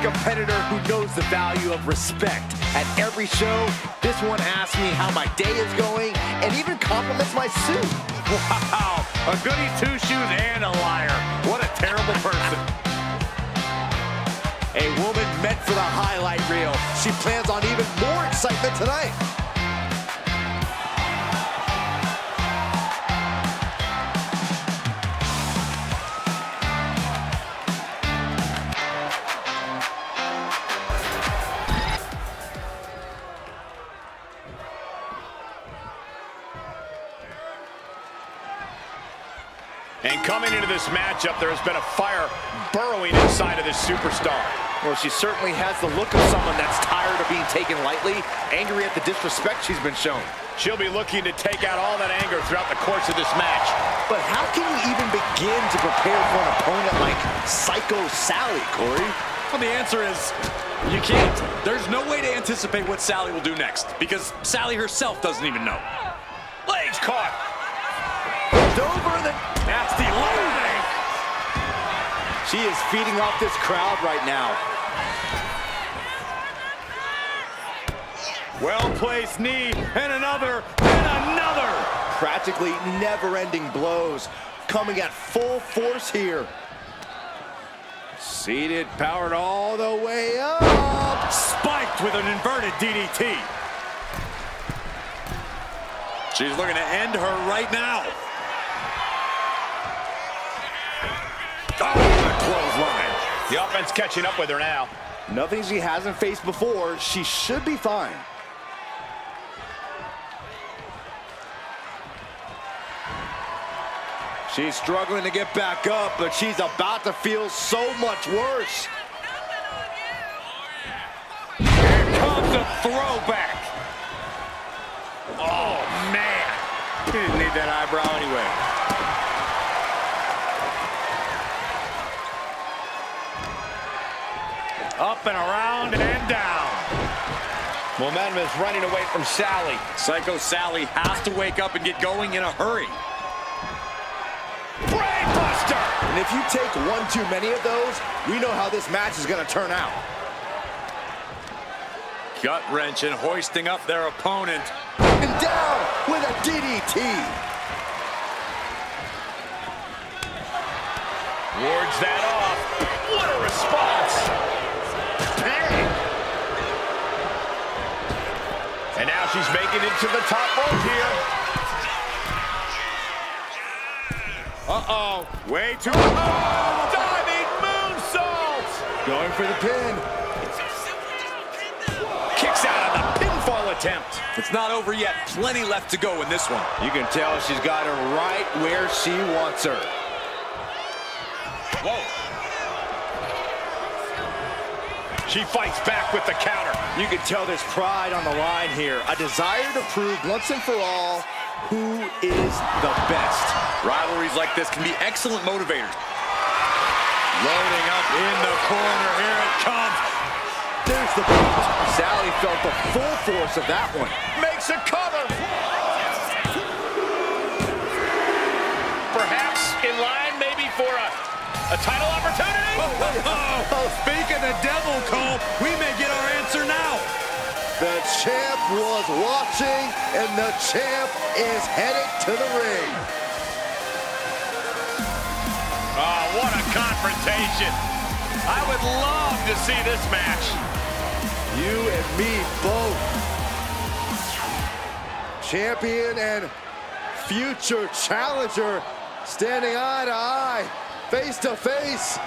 competitor who knows the value of respect. At every show, this one asks me how my day is going and even compliments my suit. Wow, a goody two-shoes and a liar. What a terrible person. A woman meant for the highlight reel. She plans on even more excitement tonight. And coming into this matchup, there has been a fire burrowing inside of this superstar. Well, she certainly has the look of someone that's tired of being taken lightly, angry at the disrespect she's been shown. She'll be looking to take out all that anger throughout the course of this match. But how can you even begin to prepare for an opponent like Psycho Sally, Corey? Well, the answer is you can't. There's no way to anticipate what Sally will do next because Sally herself doesn't even know. Legs caught. Over the Nasty landing. She is feeding off this crowd right now. Well-placed knee, and another, and another. Practically never-ending blows coming at full force here. Seated, powered all the way up. Spiked with an inverted DDT. She's looking to end her right now. Oh, the clothesline. The offense catching up with her now. Nothing she hasn't faced before. She should be fine. She's struggling to get back up, but she's about to feel so much worse. Here comes a throwback. Oh, man. He didn't need that eyebrow anyway. Up and around and down. Momentum is running away from Sally. Psycho Sally has to wake up and get going in a hurry. Brainbuster! And if you take one too many of those, we know how this match is going to turn out. Gut wrench and hoisting up their opponent. And down with a DDT. Wards that off. What a response! And now she's making it to the top rope here. Uh-oh. Way too... Oh! Diving moonsault! Going for the pin. Kicks out on the pinfall attempt. It's not over yet. Plenty left to go in this one. You can tell she's got her right where she wants her. Whoa. She fights back with the counter. You can tell there's pride on the line here. A desire to prove once and for all who is the best. Rivalries like this can be excellent motivators. Loading up in the corner. Here it comes. There's the boot. Sally felt the full force of that one. Makes a cover. Perhaps in line maybe for a title opportunity? Speak of the devil, Cole, we may get our answer now. The champ was watching, and the champ is headed to the ring. Oh, what a confrontation. I would love to see this match. You and me both. Champion and future challenger standing eye to eye, face to face.